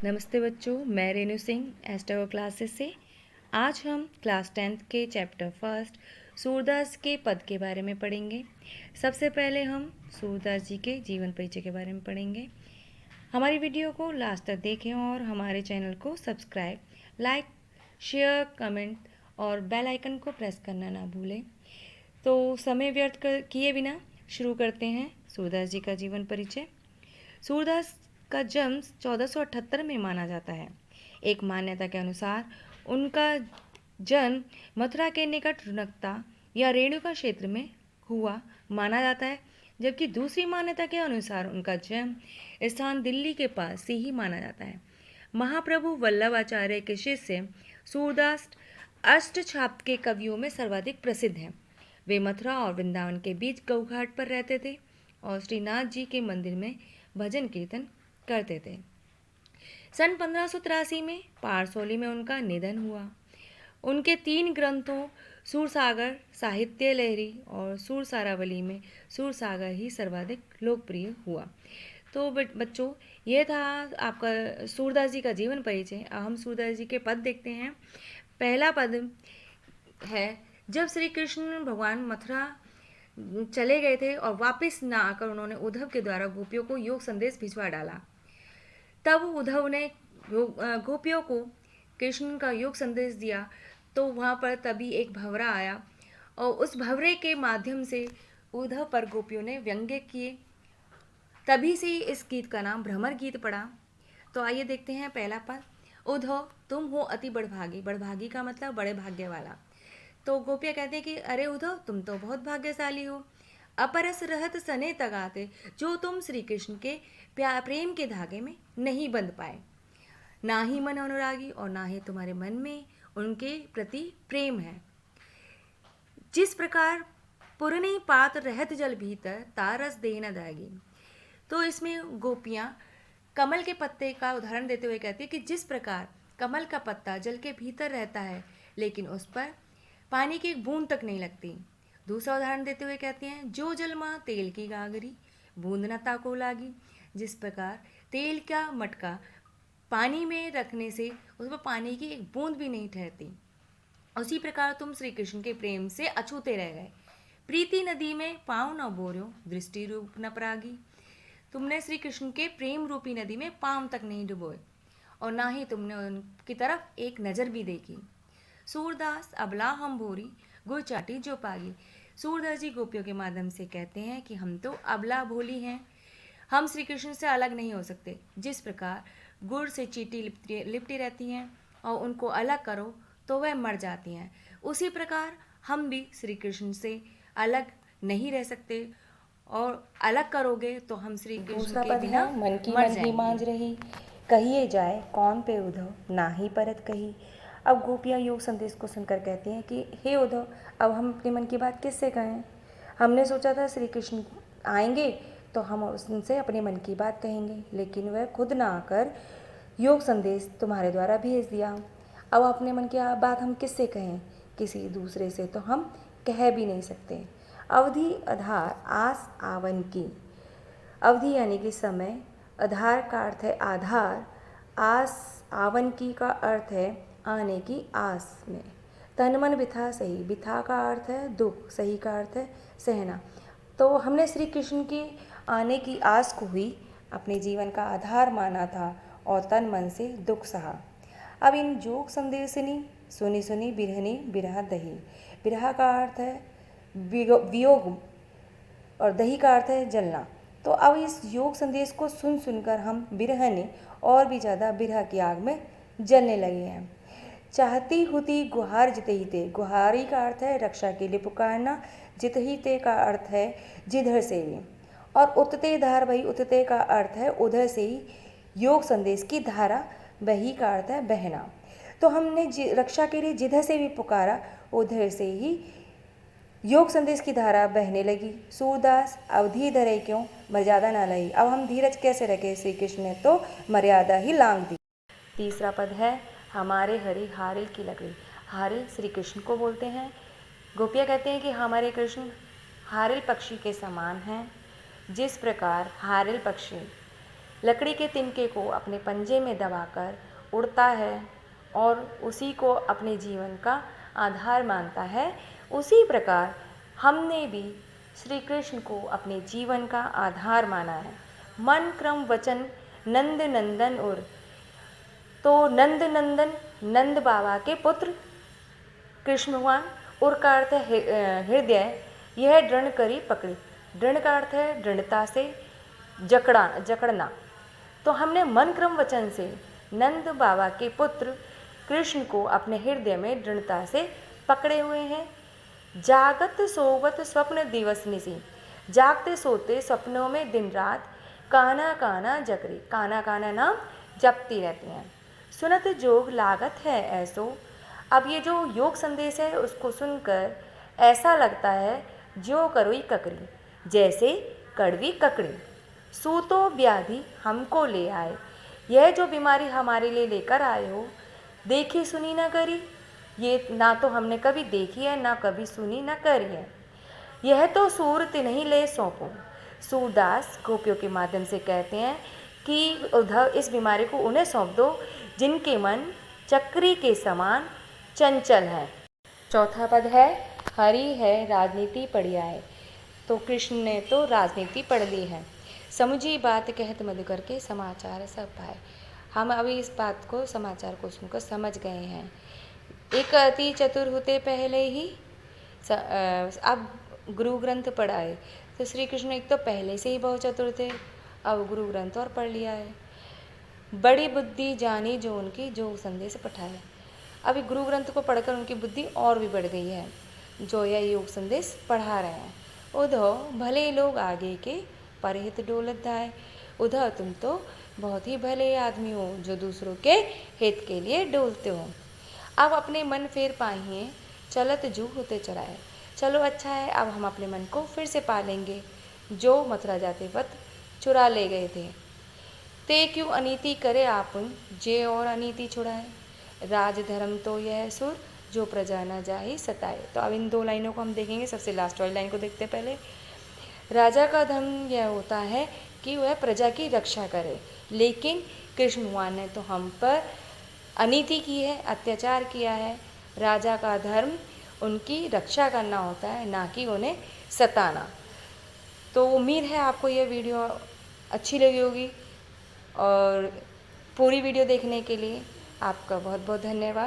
नमस्ते बच्चों, मैं रेणु सिंह एस्ट्रो क्लासेस से। आज हम क्लास 10th के चैप्टर फर्स्ट सूरदास के पद के बारे में पढ़ेंगे। सबसे पहले हम सूरदास जी के जीवन परिचय के बारे में पढ़ेंगे। हमारी वीडियो को लास्ट तक देखें और हमारे चैनल को सब्सक्राइब, लाइक, शेयर, कमेंट और बेल आइकन को प्रेस करना ना भूलें। तो समय व्यर्थ किए बिना शुरू करते हैं सूरदास जी का जीवन परिचय। सूरदास का जन्म 1478 में माना जाता है। एक मान्यता के अनुसार उनका जन्म मथुरा के निकट रुनकता या रेणुका क्षेत्र में हुआ माना जाता है, जबकि दूसरी मान्यता के अनुसार उनका जन्म स्थान दिल्ली के पास से ही माना जाता है। महाप्रभु वल्लभाचार्य के शिष्य सूरदास अष्टछाप के कवियों में सर्वाधिक प्रसिद्ध हैं। वे मथुरा और वृंदावन के बीच गौघाट पर रहते थे और श्रीनाथ जी के मंदिर में भजन कीर्तन करते थे। सन 1583 में पारसौली में उनका निधन हुआ। उनके 3 ग्रंथों सूरसागर, साहित्य लहरी और सूरसारावली में सूरसागर ही सर्वाधिक लोकप्रिय हुआ। तो बच्चों, यह था आपका सूरदास जी का जीवन परिचय। अब हम सूरदास जी के पद देखते हैं। पहला पद है, जब श्री कृष्ण भगवान मथुरा चले गए थे और वापस न आकर उन्होंने उद्धव के द्वारा गोपियों को योग संदेश भिजवा डाला। तब उद्धव ने गोपियों को कृष्ण का योग संदेश दिया, तो वहाँ पर तभी एक भंवरा आया और उस भंवरे के माध्यम से उद्धव पर गोपियों ने व्यंग्य किए। तभी से इस गीत का नाम भ्रमर गीत पड़ा। तो आइए देखते हैं पहला पद। उद्धव तुम हो अति बड़भागी। बड़भागी का मतलब बड़े भाग्य वाला। तो गोपियाँ कहते हैं कि अरे उद्धव, तुम तो बहुत भाग्यशाली हो। अपरस रहत सने तगाते, जो तुम श्री कृष्ण के प्रेम के धागे में नहीं बंध पाए। ना ही मन अनुरागी और ना ही तुम्हारे मन में उनके प्रति प्रेम है। जिस प्रकार पुरनी पात रहत जल भीतर, तारस देह न दागी। तो इसमें गोपियाँ कमल के पत्ते का उदाहरण देते हुए कहती है कि जिस प्रकार कमल का पत्ता जल के भीतर रहता है लेकिन उस पर पानी की एक बूंद तक नहीं लगती। दूसरा उदाहरण देते हुए कहते हैं, जो जल माँ तेल की गागरी, बूंद न ताको लागी। जिस प्रकार तेल का मटका पानी में रखने से उस पर पानी की एक बूंद भी नहीं ठहरती, उसी प्रकार तुम श्री कृष्ण के प्रेम से अछूते रह गए। प्रीति नदी में पाँव न बोर्यो, दृष्टि रूप न परागी। तुमने श्री कृष्ण के प्रेम रूपी नदी में पाँव तक नहीं डुबोए और ना ही तुमने उनकी तरफ एक नज़र भी देखी। सूरदास अबला हम भोरी, गुड़ चाटी जो पागी। सूरदास जी गोपियों के माध्यम से कहते हैं कि हम तो अबला भोली हैं, हम श्री कृष्ण से अलग नहीं हो सकते। जिस प्रकार गुड़ से चींटी लिपटी रहती हैं और उनको अलग करो तो वह मर जाती हैं, उसी प्रकार हम भी श्री कृष्ण से अलग नहीं रह सकते और अलग करोगे तो हम श्री कृष्ण के बिना मन की मर मन ही मांझ जाएंगे। रही, कहिए जाए कौन पे उद्धव, ना ही परत कही। अब गोपियाँ योग संदेश को सुनकर कहती हैं कि हे उद्धव, अब हम अपने मन की बात किससे कहें। हमने सोचा था श्री कृष्ण आएंगे तो हम उनसे अपने मन की बात कहेंगे, लेकिन वह खुद ना आकर योग संदेश तुम्हारे द्वारा भेज दिया। अब अपने मन की बात हम किससे कहें, किसी दूसरे से तो हम कह भी नहीं सकते। अवधि आधार आस आवन की। अवधि यानी कि समय, आधार का अर्थ है आधार, आस आवन की का अर्थ है आने की आस में। तन मन बिथा सही, बिथा का अर्थ है दुख, सही का अर्थ है सहना। तो हमने श्री कृष्ण के आने की आस को ही अपने जीवन का आधार माना था और तन मन से दुख सहा। अब इन जोग संदेशनी सुनी सुनी बिरहनी बिरहा दही। बिरहा का अर्थ है वियोग और दही का अर्थ है जलना। तो अब इस योग संदेश को सुन सुनकर हम बिरहने और भी ज़्यादा बिरहा की आग में जलने लगे हैं। चाहती हुती गुहार जितहिते, गुहारी का अर्थ है रक्षा के लिए पुकारना, जितहिते का अर्थ है जिधर से भी, और उतते धार वही, उतते का अर्थ है उधर से ही। योग संदेश की धारा वही का अर्थ है बहना। तो हमने रक्षा के लिए जिधर से भी पुकारा उधर से ही योग संदेश की धारा बहने लगी। सूरदास अवधि धरे क्यों, मर्यादा ना लही। अब हम धीरज कैसे रखे, श्री कृष्ण ने तो मर्यादा ही लांग दी। तीसरा पद है, हमारे हरि हारिल की लकड़ी। हारिल श्री कृष्ण को बोलते हैं। गोपियाँ कहते हैं कि हमारे कृष्ण हारिल पक्षी के समान हैं। जिस प्रकार हारिल पक्षी लकड़ी के तिनके को अपने पंजे में दबाकर उड़ता है और उसी को अपने जीवन का आधार मानता है, उसी प्रकार हमने भी श्री कृष्ण को अपने जीवन का आधार माना है। मन क्रम वचन नंद नंदन उर, तो नंद नंदन नंद बाबा के पुत्र कृष्ण भगवान, उर का अर्थ है हृदय, यह दृढ़ करी पकड़ी, दृढ़ का अर्थ है दृढ़ता से जकड़ना। तो हमने मन क्रम वचन से नंद बाबा के पुत्र कृष्ण को अपने हृदय में दृढ़ता से पकड़े हुए हैं। जागत सोवत स्वप्न दिवस निसी, जागते सोते सपनों में दिन रात काना काना जकरी, काना काना नाम जपती रहती हैं। सुनत जोग लागत है ऐसो, अब ये जो योग संदेश है उसको सुनकर ऐसा लगता है जो करोई ककरी, जैसे कड़वी ककड़ी। सूतो व्याधि हमको ले आए, यह जो बीमारी हमारे लिए लेकर आए हो, देखी सुनी ना करी, ये ना तो हमने कभी देखी है ना कभी सुनी ना करी है। यह तो सूरत नहीं ले सौंपो, सूरदास गोपियों के माध्यम से कहते हैं कि उद्धव इस बीमारी को उन्हें सौंप दो जिनके मन चक्री के समान चंचल है। चौथा पद है हरि है राजनीति पढ़िया है, तो कृष्ण ने तो राजनीति पढ़ ली है। समुझी बात कहत मधुकर के समाचार सब पाए, हम अभी इस बात को समाचार को सुनकर समझ गए हैं। एक अति चतुर होते पहले ही अब गुरु ग्रंथ पढ़ाए, तो श्री कृष्ण एक तो पहले से ही बहुत चतुर थे, अब गुरु ग्रंथ और पढ़ लिया है। बड़ी बुद्धि जानी जो उनकी जो संदेश पठाए, अभी गुरु ग्रंथ को पढ़कर उनकी बुद्धि और भी बढ़ गई है, जो यह योग संदेश पढ़ा रहे हैं। उद्धव भले लोग आगे के परहित डोलत धाय, उद्धव तुम तो बहुत ही भले आदमी हो जो दूसरों के हित के लिए डोलते हो। अब अपने मन फेर पाहिए चलत जू होते चराए, चलो अच्छा है अब हम अपने मन को फिर से पा लेंगे जो मथुरा जाते वक्त चुरा ले गए थे। ते क्यों अनीति करे आपुन जे और अनीति छुड़ाए, राज धर्म तो यह सुर जो प्रजा न जाहि सताए। तो अब इन दो लाइनों को हम देखेंगे। सबसे लास्ट वाली लाइन को देखते पहले। राजा का धर्म यह होता है कि वह प्रजा की रक्षा करे, लेकिन कृष्ण भगवान ने तो हम पर अनीति की है, अत्याचार किया है। राजा का धर्म उनकी रक्षा करना होता है, ना कि उन्हें सताना। तो उम्मीद है आपको यह वीडियो अच्छी लगी होगी और पूरी वीडियो देखने के लिए आपका बहुत बहुत धन्यवाद।